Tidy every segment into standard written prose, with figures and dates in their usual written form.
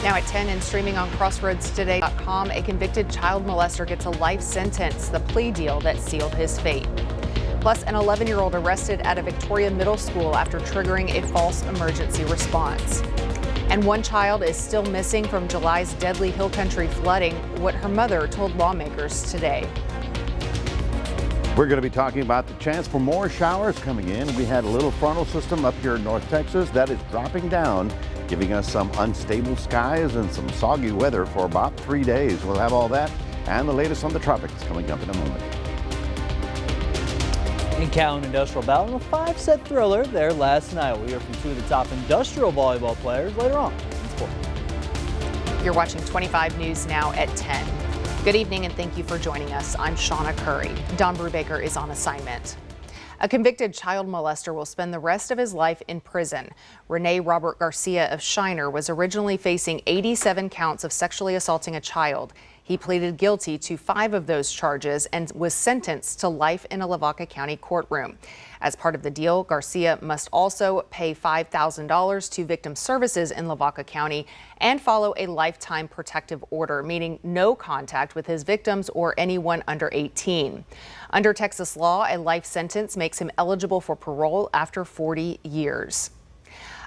Now at 10 and streaming on crossroadstoday.com, a convicted child molester gets a life sentence, the plea deal that sealed his fate. Plus, an 11-year-old arrested at a Victoria middle school after triggering a false emergency response. And one child is still missing from July's deadly hill country flooding, what her mother told lawmakers today. We're going to be talking about the chance for more showers coming in. We had a little frontal system up here in North Texas that is dropping down, giving us some unstable skies and some soggy weather for about 3 days. We'll have all that and the latest on the tropics coming up in a moment. In Calhoun Industrial battle, a 5-set thriller there last night. We hear from two of the top industrial volleyball players later on in sport. You're watching 25 News now at 10. Good evening and thank you for joining us. I'm Shauna Curry. Don Brubaker is on assignment. A convicted child molester will spend the rest of his life in prison. Rene Robert Garcia of Shiner was originally facing 87 counts of sexually assaulting a child. He pleaded guilty to 5 of those charges and was sentenced to life in a Lavaca County courtroom. As part of the deal, Garcia must also pay $5,000 to Victim Services in Lavaca County and follow a lifetime protective order, meaning no contact with his victims or anyone under 18. Under Texas law, a life sentence makes him eligible for parole after 40 years.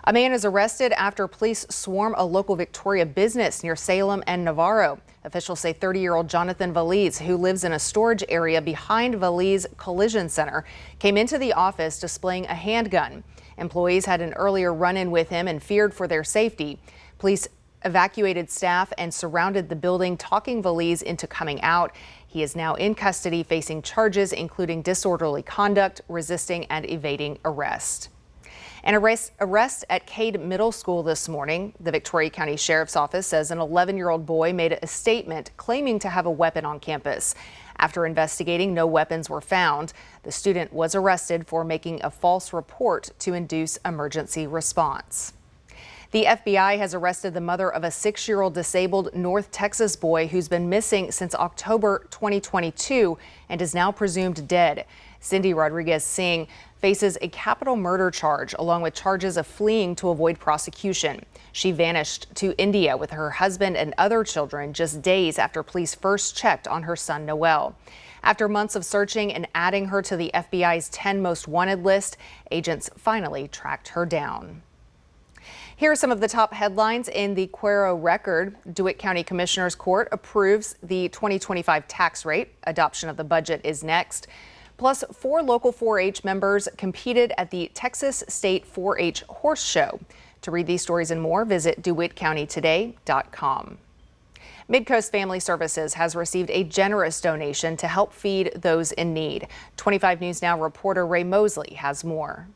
A man is arrested after police swarm a local Victoria business near Salem and Navarro. Officials say 30-year-old Jonathan Valiz, who lives in a storage area behind Valiz Collision Center, came into the office displaying a handgun. Employees had an earlier run-in with him and feared for their safety. Police evacuated staff and surrounded the building, talking Valiz into coming out. He is now in custody facing charges including disorderly conduct, resisting, and evading arrest. An arrest at Cade Middle School this morning. The Victoria County Sheriff's Office says an 11-year-old boy made a statement claiming to have a weapon on campus. After investigating, no weapons were found. The student was arrested for making a false report to induce emergency response. The FBI has arrested the mother of a 6-year-old disabled North Texas boy who's been missing since October 2022 and is now presumed dead. Cindy Rodriguez-Singh faces a capital murder charge along with charges of fleeing to avoid prosecution. She vanished to India with her husband and other children just days after police first checked on her son Noel. After months of searching and adding her to the FBI's 10 most wanted list, agents finally tracked her down. Here are some of the top headlines in the Cuero Record. DeWitt County Commissioner's Court approves the 2025 tax rate. Adoption of the budget is next. Plus, 4 local 4-H members competed at the Texas State 4-H Horse Show. To read these stories and more, visit DeWittCountyToday.com. Midcoast Family Services has received a generous donation to help feed those in need. 25 News Now reporter Ray Mosley has more.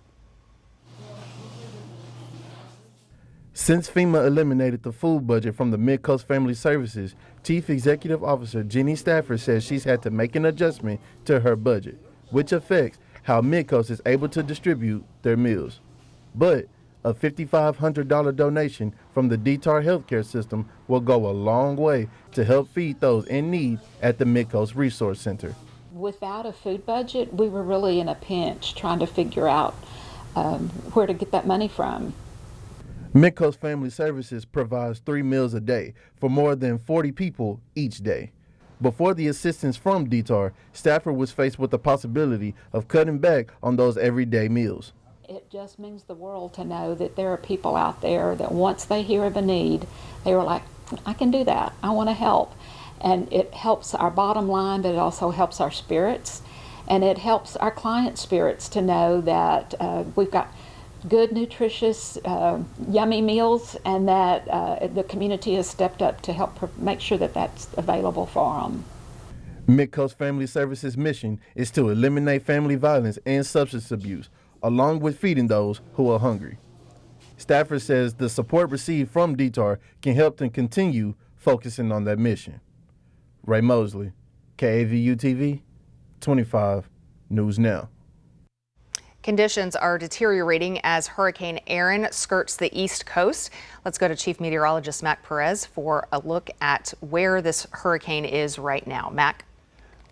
Since FEMA eliminated the food budget from the Midcoast Family Services, Chief Executive Officer Jenny Stafford says she's had to make an adjustment to her budget, which affects how Midcoast is able to distribute their meals. But a $5,500 donation from the DTAR healthcare system will go a long way to help feed those in need at the Midcoast Resource Center. Without a food budget, we were really in a pinch trying to figure out where to get that money from. Midcoast Family Services provides 3 meals a day for more than 40 people each day. Before the assistance from DTAR, Stafford was faced with the possibility of cutting back on those everyday meals. It just means the world to know that there are people out there that once they hear of a need, they were like, I can do that, I want to help. And it helps our bottom line, but it also helps our spirits. And it helps our client spirits to know that we've got good, nutritious, yummy meals, and that the community has stepped up to help make sure that that's available for them. Midcoast Family Services' mission is to eliminate family violence and substance abuse, along with feeding those who are hungry. Stafford says the support received from DTAR can help them continue focusing on that mission. Ray Mosley, KAVU TV, 25 News Now. Conditions are deteriorating as Hurricane Erin skirts the East Coast. Let's go to Chief Meteorologist Mac Perez for a look at where this hurricane is right now. Mac.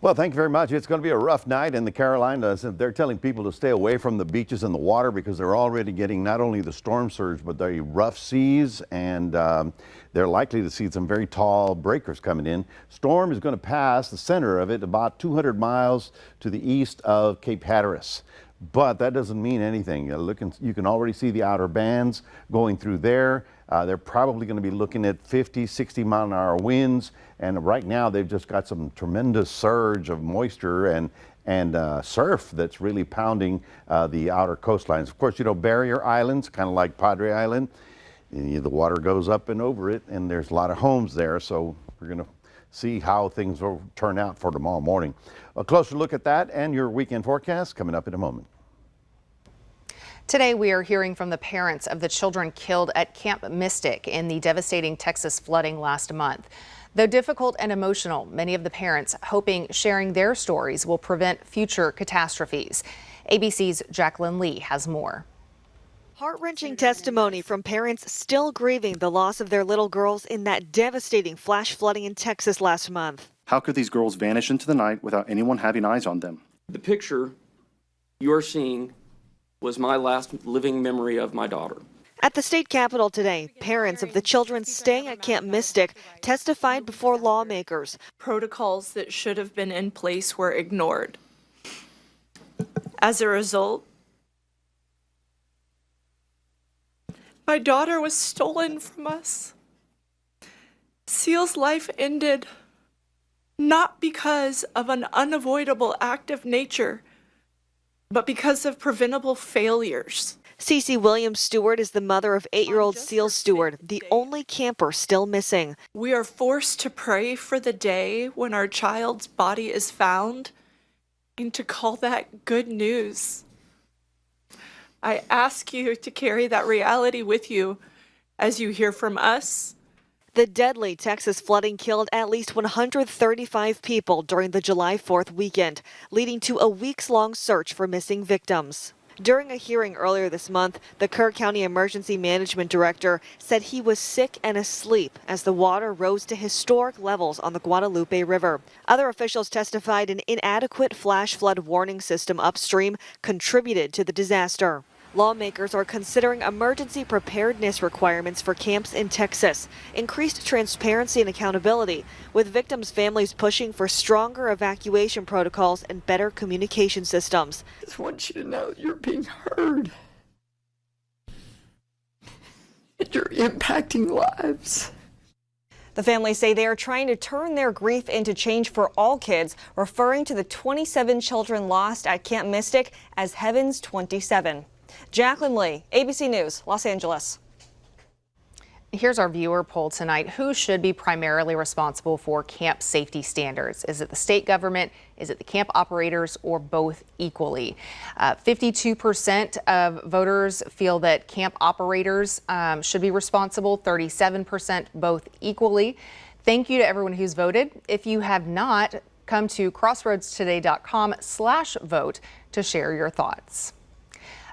Well, thank you very much. It's going to be a rough night in the Carolinas. They're telling people to stay away from the beaches and the water because they're already getting not only the storm surge, but the rough seas, and they're likely to see some very tall breakers coming in. Storm is going to pass the center of it about 200 miles to the east of Cape Hatteras. But that doesn't mean anything. You can already see the outer bands going through there. They're probably going to be looking at 50, 60 mile an hour winds. And right now they've just got some tremendous surge of moisture and surf that's really pounding the outer coastlines. Of course, you know, barrier islands, kind of like Padre Island, the water goes up and over it, and there's a lot of homes there. So we're going to see how things will turn out for tomorrow morning. A closer look at that and your weekend forecast coming up in a moment. Today, we are hearing from the parents of the children killed at Camp Mystic in the devastating Texas flooding last month. Though difficult and emotional, many of the parents hoping sharing their stories will prevent future catastrophes. ABC's Jacqueline Lee has more. Heart-wrenching testimony from parents still grieving the loss of their little girls in that devastating flash flooding in Texas last month. How could these girls vanish into the night without anyone having eyes on them? The picture you're seeing was my last living memory of my daughter. At the state capitol today, parents of the children staying at Camp Mystic testified before lawmakers. Protocols that should have been in place were ignored. As a result, my daughter was stolen from us. Seal's life ended not because of an unavoidable act of nature, but because of preventable failures. Cece Williams Stewart is the mother of 8-year-old Seal Stewart, the only camper still missing. We are forced to pray for the day when our child's body is found and to call that good news. I ask you to carry that reality with you as you hear from us. The deadly Texas flooding killed at least 135 people during the July 4th weekend, leading to a weeks-long search for missing victims. During a hearing earlier this month, the Kerr County Emergency Management Director said he was sick and asleep as the water rose to historic levels on the Guadalupe River. Other officials testified an inadequate flash flood warning system upstream contributed to the disaster. Lawmakers are considering emergency preparedness requirements for camps in Texas, increased transparency and accountability, with victims' families pushing for stronger evacuation protocols and better communication systems. I just want you to know you're being heard. And you're impacting lives. The families say they are trying to turn their grief into change for all kids, referring to the 27 children lost at Camp Mystic as Heaven's 27. Jacqueline Lee, ABC News, Los Angeles. Here's our viewer poll tonight. Who should be primarily responsible for camp safety standards? Is it the state government? Is it the camp operators, or both equally? 52% of voters feel that camp operators should be responsible, 37% both equally. Thank you to everyone who's voted. If you have not, come to crossroadstoday.com/vote to share your thoughts.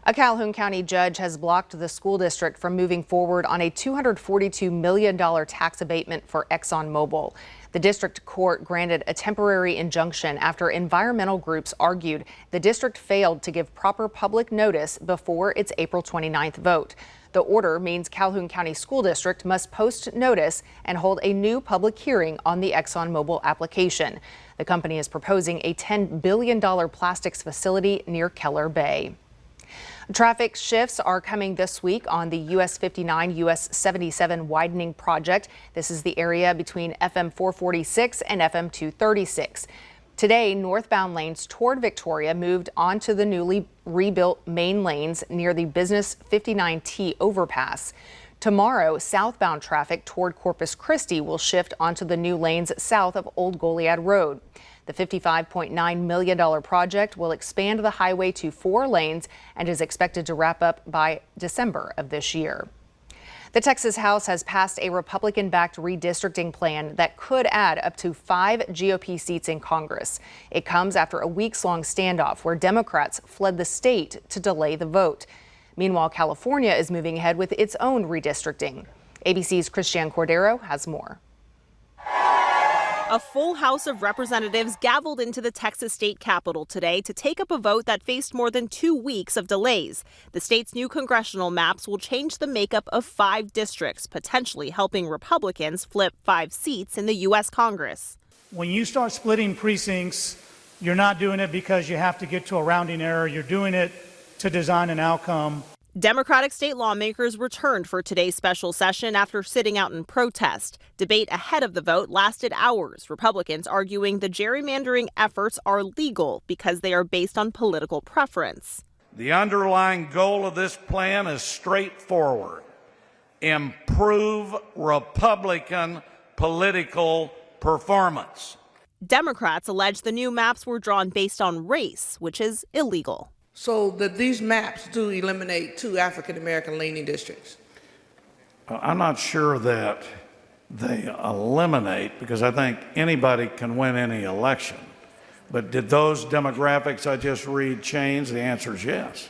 A Calhoun County judge has blocked the school district from moving forward on a $242 million tax abatement for ExxonMobil. The district court granted a temporary injunction after environmental groups argued the district failed to give proper public notice before its April 29th vote. The order means Calhoun County School District must post notice and hold a new public hearing on the ExxonMobil application. The company is proposing a $10 billion plastics facility near Keller Bay. Traffic shifts are coming this week on the US 59, US 77 widening project. This is the area between FM 446 and FM 236. Today, northbound lanes toward Victoria moved onto the newly rebuilt main lanes near the Business 59T overpass. Tomorrow, southbound traffic toward Corpus Christi will shift onto the new lanes south of Old Goliad Road. The $55.9 million project will expand the highway to 4 lanes and is expected to wrap up by December of this year. The Texas House has passed a Republican-backed redistricting plan that could add up to 5 GOP seats in Congress. It comes after a weeks-long standoff where Democrats fled the state to delay the vote. Meanwhile, California is moving ahead with its own redistricting. ABC's Christiane Cordero has more. A full House of Representatives gavelled into the Texas state capitol today to take up a vote that faced more than 2 weeks of delays. The state's new congressional maps will change the makeup of 5 districts, potentially helping Republicans flip 5 seats in the U.S. Congress. When you start splitting precincts, you're not doing it because you have to get to a rounding error. You're doing it to design an outcome. Democratic state lawmakers returned for today's special session after sitting out in protest. Debate ahead of the vote lasted hours, Republicans arguing the gerrymandering efforts are legal because they are based on political preference. The underlying goal of this plan is straightforward: improve Republican political performance. Democrats allege the new maps were drawn based on race, which is illegal. So that these maps do eliminate 2 African-American leaning districts? I'm not sure that they eliminate, because I think anybody can win any election. But did those demographics I just read change? The answer is yes.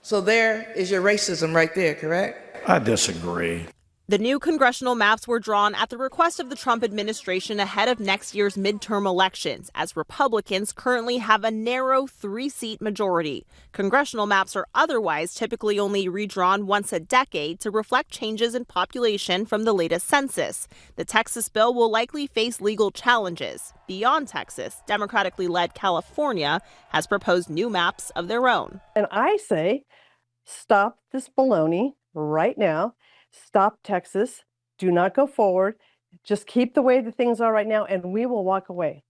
So there is your racism right there, correct? I disagree. The new congressional maps were drawn at the request of the Trump administration ahead of next year's midterm elections, as Republicans currently have a narrow 3-seat majority. Congressional maps are otherwise typically only redrawn once a decade to reflect changes in population from the latest census. The Texas bill will likely face legal challenges. Beyond Texas, democratically led California has proposed new maps of their own. And I say, stop this baloney right now. Stop Texas. Do not go forward. Just keep the way the things are right now, and we will walk away.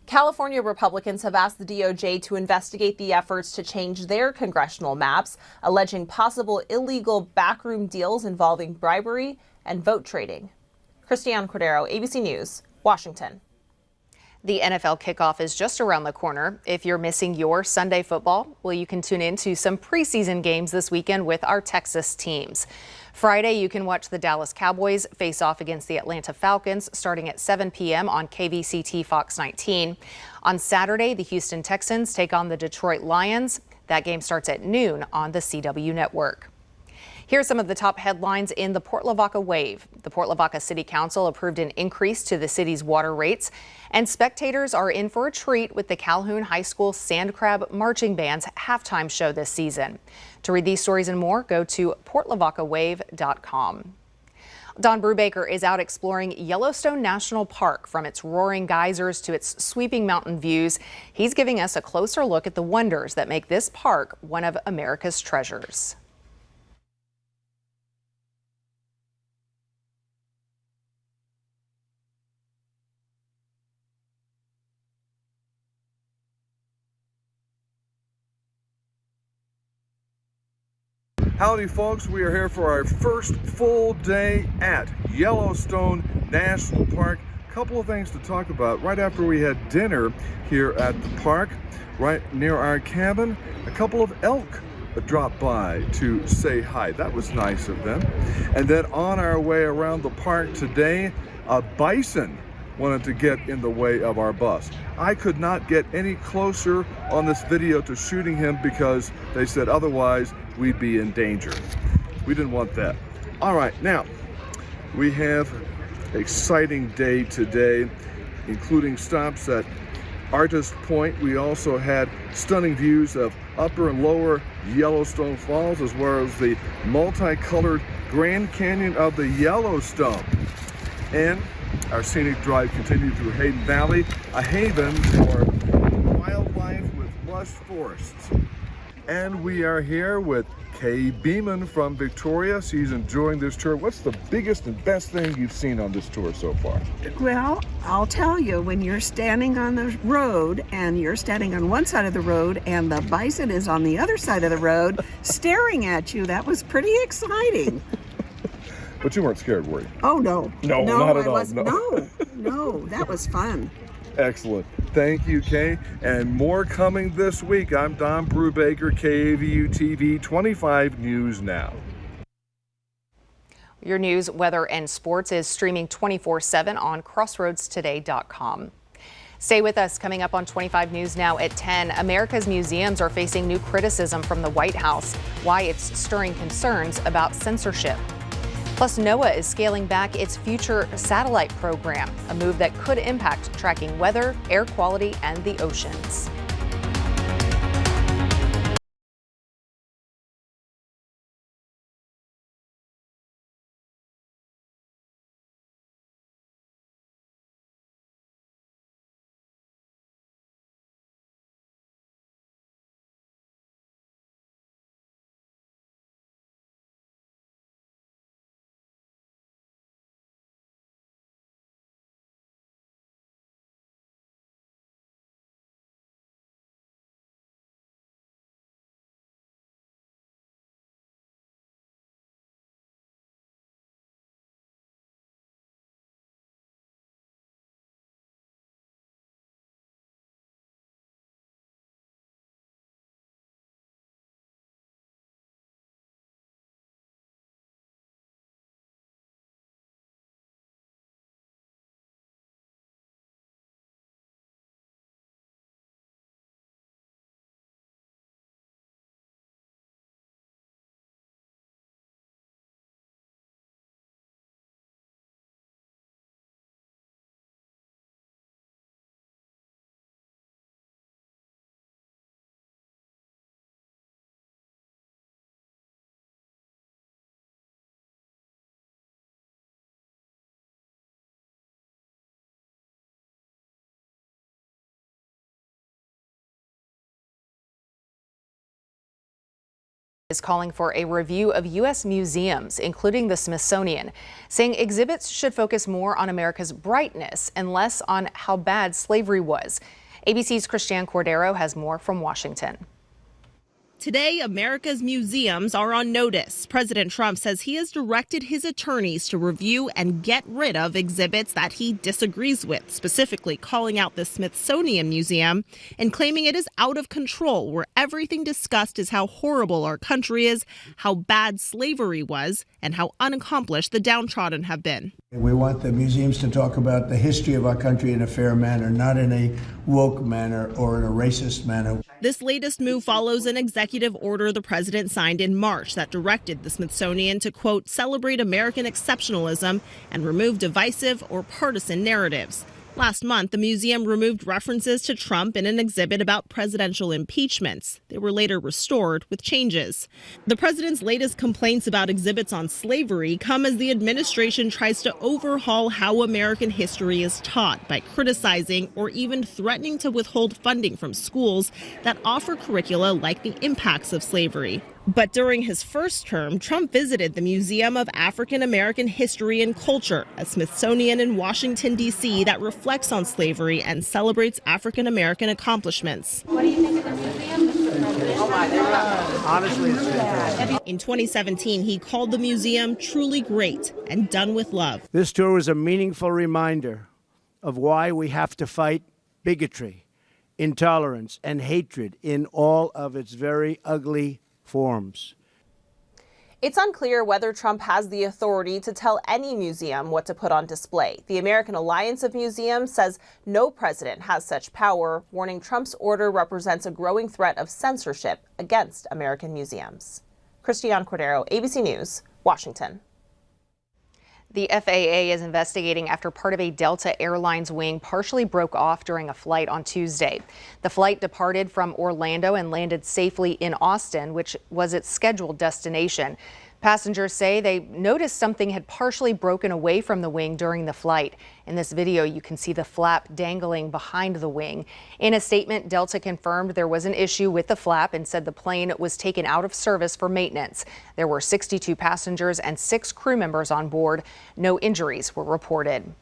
California Republicans have asked the DOJ to investigate the efforts to change their congressional maps, alleging possible illegal backroom deals involving bribery and vote trading. Christiane Cordero, ABC News, Washington. The NFL kickoff is just around the corner. If you're missing your Sunday football, well, you can tune in to some preseason games this weekend with our Texas teams. Friday, you can watch the Dallas Cowboys face off against the Atlanta Falcons starting at 7 p.m. on KVCT Fox 19. On Saturday, the Houston Texans take on the Detroit Lions. That game starts at noon on the CW network. Here's some of the top headlines in the Port Lavaca wave. The Port Lavaca City Council approved an increase to the city's water rates, and spectators are in for a treat with the Calhoun High School Sand Crab Marching Band's halftime show this season. To read these stories and more, go to portlavacawave.com. Don Brubaker is out exploring Yellowstone National Park. From its roaring geysers to its sweeping mountain views, he's giving us a closer look at the wonders that make this park one of America's treasures. Howdy folks, we are here for our first full day at Yellowstone National Park. A couple of things to talk about. Right after we had dinner here at the park, right near our cabin, a couple of elk dropped by to say hi. That was nice of them. And then on our way around the park today, a bison wanted to get in the way of our bus. I could not get any closer on this video to shooting him because they said otherwise we'd be in danger. We didn't want that. All right, now we have an exciting day today, including stops at Artist Point. We also had stunning views of upper and lower Yellowstone Falls, as well as the multicolored Grand Canyon of the Yellowstone. And our scenic drive continued through Hayden Valley, a haven for wildlife with lush forests. And we are here with Kay Beeman from Victoria. She's enjoying this tour. What's the biggest and best thing you've seen on this tour so far? Well, I'll tell you, when you're standing on the road and you're standing on one side of the road and the bison is on the other side of the road staring at you, that was pretty exciting. But you weren't scared, were you? Oh, no. No, not at all. No, that was fun. Excellent. Thank you, Kay. And more coming this week. I'm Don Brubaker, KAVU TV 25 News Now. Your news, weather, and sports is streaming 24/7 on crossroadstoday.com. Stay with us. Coming up on 25 News Now at 10, America's museums are facing new criticism from the White House. Why it's stirring concerns about censorship. Plus, NOAA is scaling back its future satellite program, a move that could impact tracking weather, air quality, and the oceans. Is calling for a review of U.S. museums, including the Smithsonian, saying exhibits should focus more on America's brightness and less on how bad slavery was. ABC's Christiane Cordero has more from Washington. Today, America's museums are on notice. President Trump says he has directed his attorneys to review and get rid of exhibits that he disagrees with, specifically calling out the Smithsonian Museum and claiming it is out of control, where everything discussed is how horrible our country is, how bad slavery was, and how unaccomplished the downtrodden have been. We want the museums to talk about the history of our country in a fair manner, not in a woke manner or in a racist manner. This latest move follows an executive order the president signed in March that directed the Smithsonian to, quote, celebrate American exceptionalism and remove divisive or partisan narratives. Last month, the museum removed references to Trump in an exhibit about presidential impeachments. They were later restored with changes. The president's latest complaints about exhibits on slavery come as the administration tries to overhaul how American history is taught by criticizing or even threatening to withhold funding from schools that offer curricula like the impacts of slavery. But during his first term, Trump visited the Museum of African American History and Culture, a Smithsonian in Washington, D.C. that reflects on slavery and celebrates African American accomplishments. What do you think of the museum, Mr. President? Oh my God. Honestly, it's fantastic. In 2017, he called the museum truly great and done with love. This tour was a meaningful reminder of why we have to fight bigotry, intolerance, and hatred in all of its very ugly forms. It's unclear whether Trump has the authority to tell any museum what to put on display. The American Alliance of Museums says no president has such power, warning Trump's order represents a growing threat of censorship against American museums. Christiane Cordero, ABC News, Washington. The FAA is investigating after part of a Delta Airlines wing partially broke off during a flight on Tuesday. The flight departed from Orlando and landed safely in Austin, which was its scheduled destination. Passengers say they noticed something had partially broken away from the wing during the flight. In this video, you can see the flap dangling behind the wing. In a statement, Delta confirmed there was an issue with the flap and said the plane was taken out of service for maintenance. There were 62 passengers and 6 crew members on board. No injuries were reported.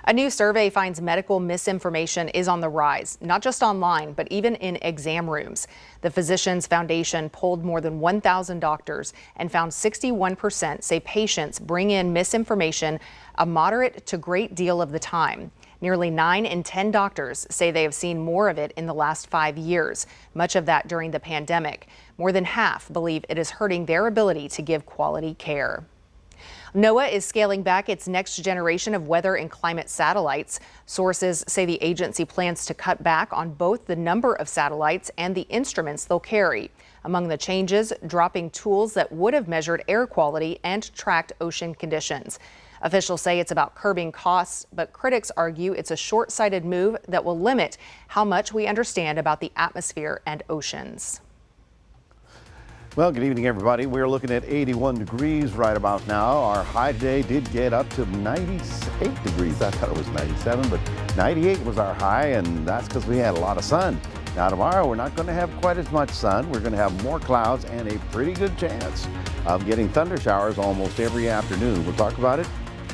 A new survey finds medical misinformation is on the rise, not just online, but even in exam rooms. The Physicians Foundation polled more than 1,000 doctors and found 61% say patients bring in misinformation a moderate to great deal of the time. Nearly 9 in 10 doctors say they have seen more of it in the last 5 years, much of that during the pandemic. More than half believe it is hurting their ability to give quality care. NOAA is scaling back its next generation of weather and climate satellites. Sources say the agency plans to cut back on both the number of satellites and the instruments they'll carry. Among the changes, dropping tools that would have measured air quality and tracked ocean conditions. Officials say it's about curbing costs, but critics argue it's a short-sighted move that will limit how much we understand about the atmosphere and oceans. Well, good evening, everybody. We're looking at 81 degrees right about now. Our high today did get up to 98 degrees. I thought it was 97, but 98 was our high, and that's because we had a lot of sun. Now, tomorrow, we're not going to have quite as much sun. We're going to have more clouds and a pretty good chance of getting thunder showers almost every afternoon. We'll talk about it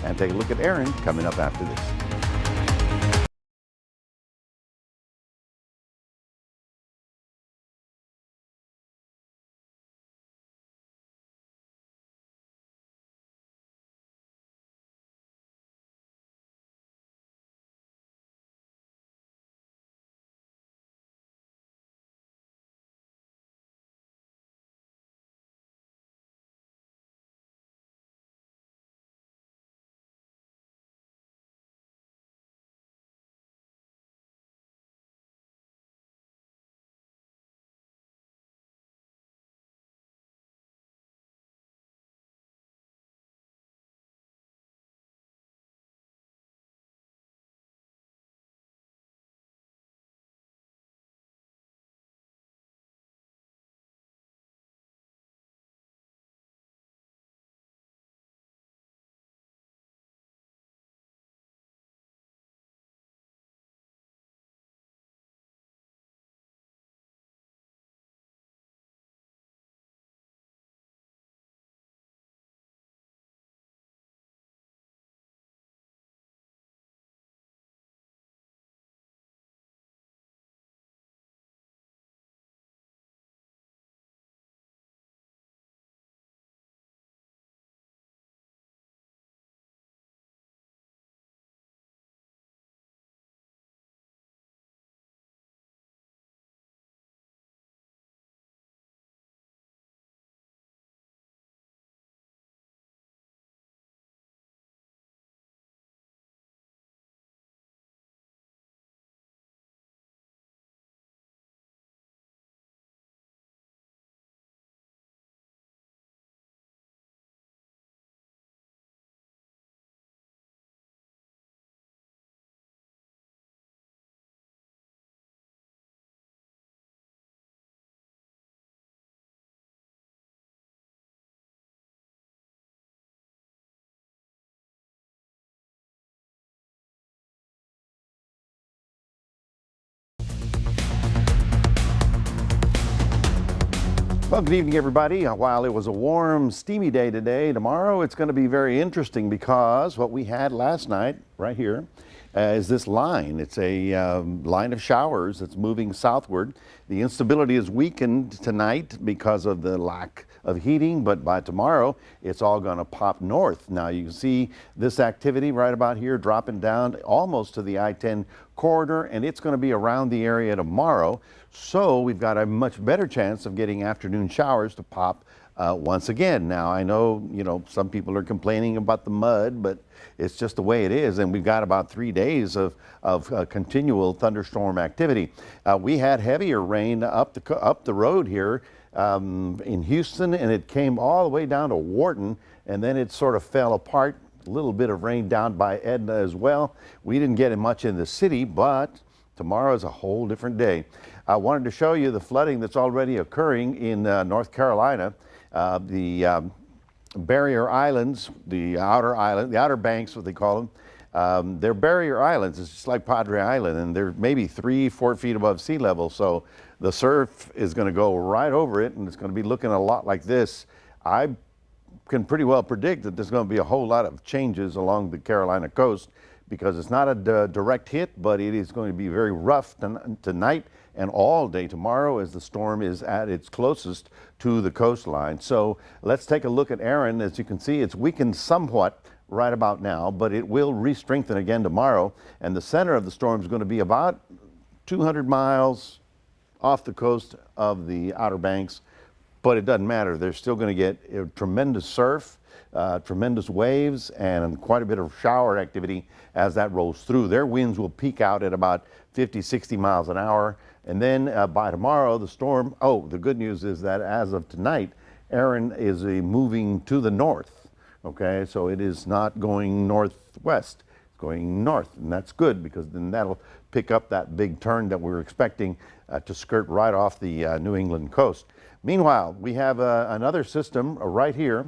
and take a look at Aaron coming up after this. Well, good evening, everybody. While it was a warm, steamy day today, tomorrow it's going to be very interesting because what we had last night right here is this line. It's a line of showers that's moving southward. The instability is weakened tonight because of the lack of heating, but by tomorrow it's all going to pop north. Now you can see this activity right about here dropping down almost to the I-10 corridor, and it's going to be around the area tomorrow. So we've got a much better chance of getting afternoon showers to pop once again. Now I know, some people are complaining about the mud, but it's just the way it is, and we've got about 3 days of continual thunderstorm activity. We had heavier rain up the road here in Houston, and it came all the way down to Wharton, and then it sort of fell apart. A little bit of rain down by Edna as well. We didn't get much in the city, but tomorrow is a whole different day. I wanted to show you the flooding that's already occurring in North Carolina. The barrier islands, the outer banks, what they call them, they're barrier islands. It's just like Padre Island, and they're maybe 3-4 feet above sea level. So the surf is going to go right over it, and it's going to be looking a lot like this. I can pretty well predict that there's going to be a whole lot of changes along the Carolina coast because it's not a direct hit, but it is going to be very rough tonight and all day tomorrow as the storm is at its closest to the coastline. So let's take a look at Aaron. As you can see, it's weakened somewhat right about now, but it will re-strengthen again tomorrow. And the center of the storm is going to be about 200 miles off the coast of the Outer Banks, but it doesn't matter. They're still going to get tremendous surf, tremendous waves, and quite a bit of shower activity as that rolls through. Their winds will peak out at about 50, 60 miles an hour. And then by tomorrow, the storm, the good news is that as of tonight, Erin is moving to the north, okay? So it is not going northwest, it's going north, and that's good because then that'll pick up that big turn that we're expecting to skirt right off the New England coast. Meanwhile, we have another system right here.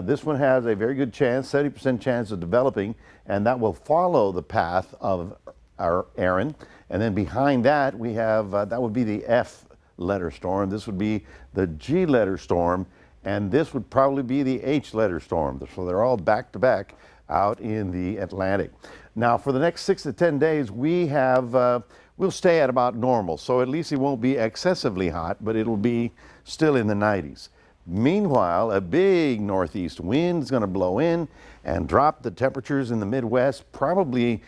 This one has a very good chance, 70% chance of developing, and that will follow the path of our Erin. And then behind that, we have, that would be the F letter storm. This would be the G letter storm, and this would probably be the H letter storm. So they're all back to back out in the Atlantic. Now, for the next 6 to 10 days, we have, we'll stay at about normal. So at least it won't be excessively hot, but it'll be still in the 90s. Meanwhile, a big northeast wind is going to blow in and drop the temperatures in the Midwest, probably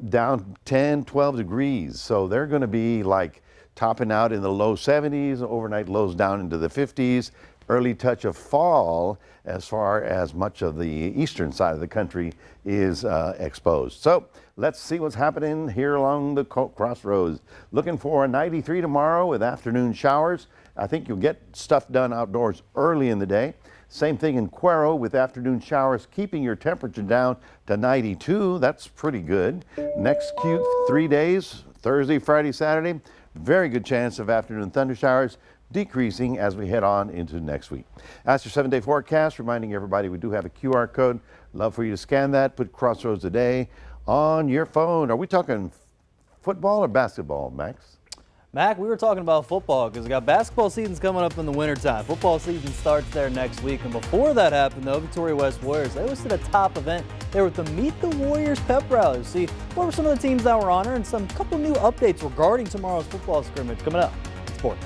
down 10, 12 degrees. So they're going to be like topping out in the low 70s, overnight lows down into the 50s, early touch of fall as far as much of the eastern side of the country is exposed. So let's see what's happening here along the crossroads. Looking for a 93 tomorrow with afternoon showers. I think you'll get stuff done outdoors early in the day. Same thing in Cuero with afternoon showers, keeping your temperature down to 92. That's pretty good. Next 3 days, Thursday, Friday, Saturday, very good chance of afternoon thunder showers, decreasing as we head on into next week. That's your 7-day forecast, reminding everybody we do have a QR code. Love for you to scan that, put Crossroads Today on your phone. Are we talking football or basketball, Max? Mac, we were talking about football because we got basketball season's coming up in the wintertime. Football season starts there next week. And before that happened, though, Victoria West Warriors, they hosted a top event there with the Meet the Warriors pep rally. See, what were some of the teams that were on her and some couple new updates regarding tomorrow's football scrimmage coming up. Sports.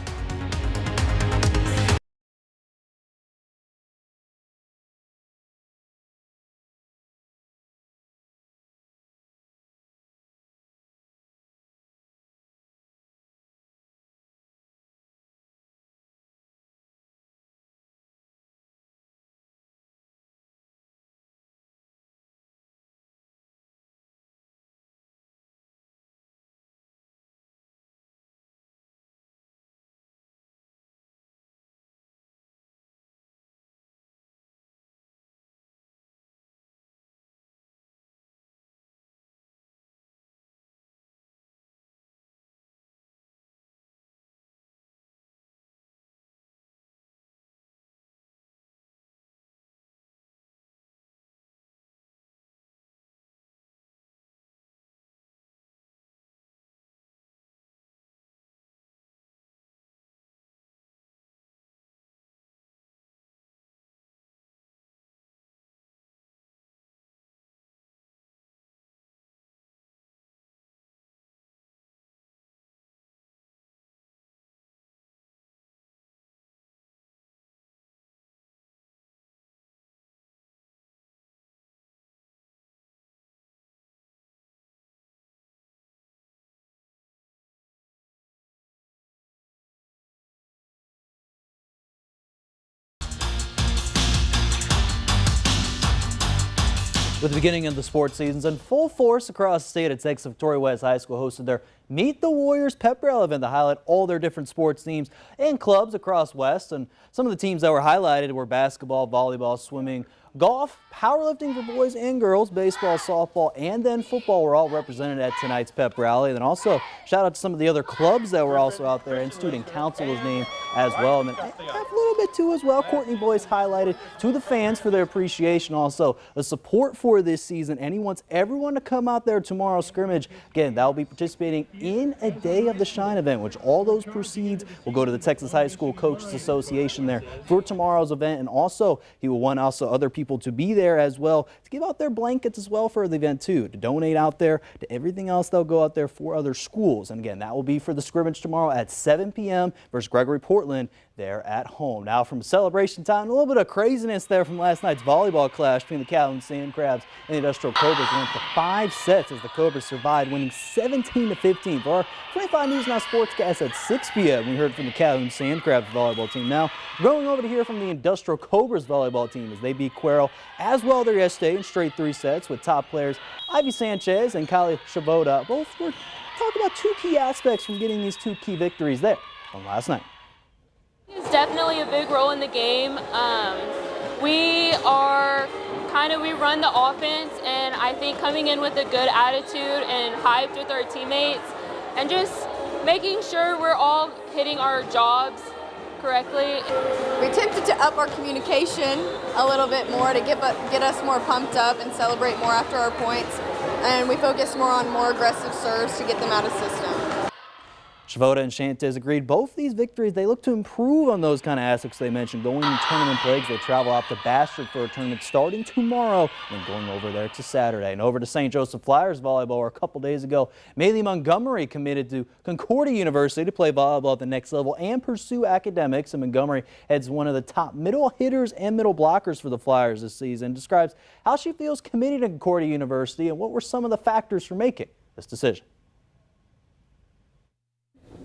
With the beginning of the sports seasons in full force across the state, at Texas, Victoria West High School hosted their Meet the Warriors pep rally event to highlight all their different sports teams and clubs across West. And some of the teams that were highlighted were basketball, volleyball, swimming, golf, powerlifting for boys and girls, baseball, softball, and then football were all represented at tonight's pep rally. And then also shout out to some of the other clubs that were also out there, and student council was named as well. And then a little bit too as well, Courtney Boyce highlighted to the fans for their appreciation, also the support for this season, and he wants everyone to come out there tomorrow's scrimmage. Again, that will be participating in a Day of the Shine event, which all those proceeds will go to the Texas High School Coaches Association there for tomorrow's event. And also he will want also other people to be there as well to give out their blankets as well for the event too, to donate out there to everything else they'll go out there for other schools. And again, that will be for the scrimmage tomorrow at 7 p.m. versus Gregory Portland there at home. Now from celebration time, a little bit of craziness there from last night's volleyball clash between the Calhoun Sand Crabs and the Industrial Cobras. Went to 5 sets as the Cobras survived, winning 17-15. For our 25 News Now Sportscast at 6 p.m., we heard from the Calhoun Sand Crabs volleyball team. Now going over to hear from the Industrial Cobras volleyball team as they beat Cuero as well there yesterday in straight 3 sets with top players Ivy Sanchez and Kylie Shavoda. Both were talking about two key aspects from getting these two key victories there from last night. It's definitely a big role in the game. We run the offense, and I think coming in with a good attitude and hyped with our teammates and just making sure we're all hitting our jobs correctly. We attempted to up our communication a little bit more to get us more pumped up and celebrate more after our points, and we focused more on more aggressive serves to get them out of system. Shavoda and Shantes agreed both these victories, they look to improve on those kind of aspects they mentioned. Going in tournament breaks, they travel out to Bastrop for a tournament starting tomorrow and going over there to Saturday. And over to St. Joseph Flyers volleyball a couple days ago, Maylee Montgomery committed to Concordia University to play volleyball at the next level and pursue academics. And Montgomery heads one of the top middle hitters and middle blockers for the Flyers this season. Describes how she feels committed to Concordia University and what were some of the factors for making this decision.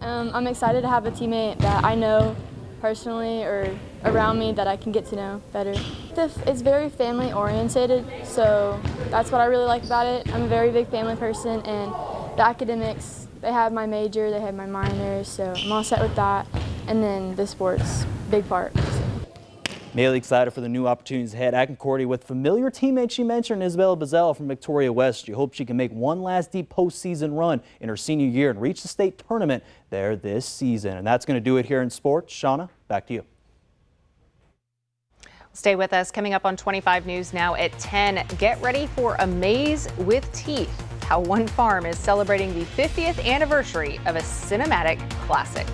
I'm excited to have a teammate that I know personally or around me that I can get to know better. It's very family oriented, so that's what I really like about it. I'm a very big family person, and the academics, they have my major, they have my minor, so I'm all set with that. And then the sports, big part. Maylee excited for the new opportunities ahead at Concordia with familiar teammate she mentioned, Isabella Bazell from Victoria West. She hopes she can make one last deep postseason run in her senior year and reach the state tournament there this season. And that's going to do it here in sports. Shauna, back to you. Stay with us. Coming up on 25 News now at 10. Get ready for a maze with teeth. How one farm is celebrating the 50th anniversary of a cinematic classic.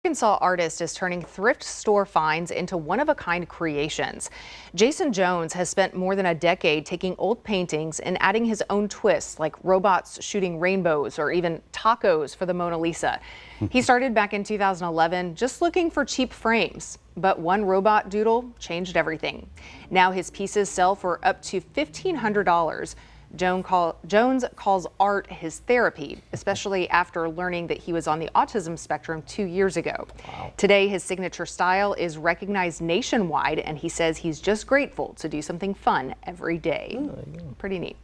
Arkansas artist is turning thrift store finds into one-of-a-kind creations. Jason Jones has spent more than a decade taking old paintings and adding his own twists, like robots shooting rainbows or even tacos for the Mona Lisa. He started back in 2011 just looking for cheap frames, but one robot doodle changed everything. Now his pieces sell for up to $1,500. Jones calls art his therapy, especially after learning that he was on the autism spectrum 2 years ago. Wow. Today, his signature style is recognized nationwide, and he says he's just grateful to do something fun every day. Pretty neat.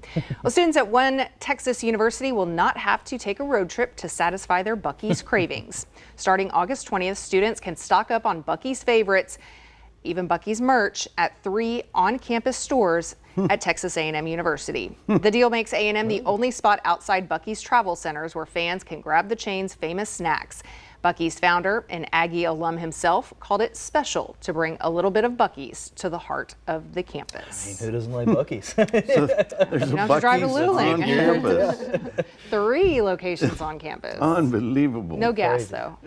Well, students at one Texas university will not have to take a road trip to satisfy their Buc-ee's cravings. Starting August 20th, students can stock up on Buc-ee's favorites, even Buc-ee's merch, at 3 on-campus stores at Texas A&M University. The deal makes A&M the only spot outside Buc-ee's travel centers where fans can grab the chain's famous snacks. Buc-ee's founder and Aggie alum himself called it special to bring a little bit of Buc-ee's to the heart of the campus. I mean, who doesn't like Buc-ee's? So there's a Buc-ee's on campus. 3 locations on campus. Unbelievable. No gas, though.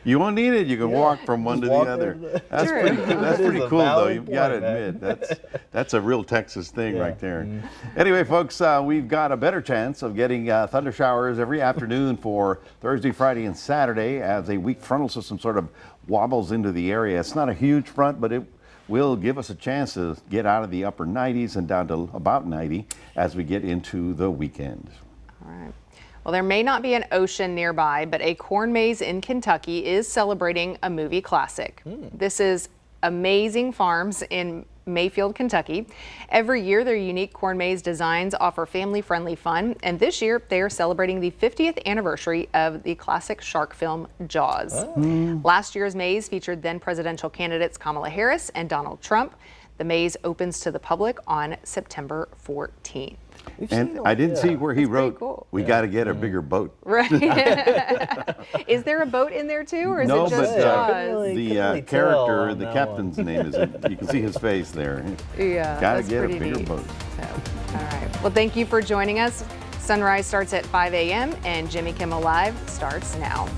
You won't need it. You can walk from one to the other. That's pretty cool, though. You've got to admit. That's a real Texas thing right there. Anyway, folks, we've got a better chance of getting thunder showers every afternoon for Thursday, Friday, and Saturday as a weak frontal system sort of wobbles into the area. It's not a huge front, but it will give us a chance to get out of the upper 90s and down to about 90 as we get into the weekend. All right. Well, there may not be an ocean nearby, but a corn maze in Kentucky is celebrating a movie classic. This is Amazing Farms in Mayfield, Kentucky. Every year, their unique corn maze designs offer family-friendly fun, and this year they are celebrating the 50th anniversary of the classic shark film Jaws. Last year's maze featured then presidential candidates Kamala Harris and Donald Trump. The maze opens to the public on September 14th. And I didn't see where he wrote, "We got to get a bigger boat." Right. Is there a boat in there too, or is No, it just but Jaws? the character, the captain's name is, you can see his face there. Yeah, Got to that's get a pretty bigger neat. boat. All right. Well, thank you for joining us. Sunrise starts at 5 a.m. and Jimmy Kimmel Live starts now.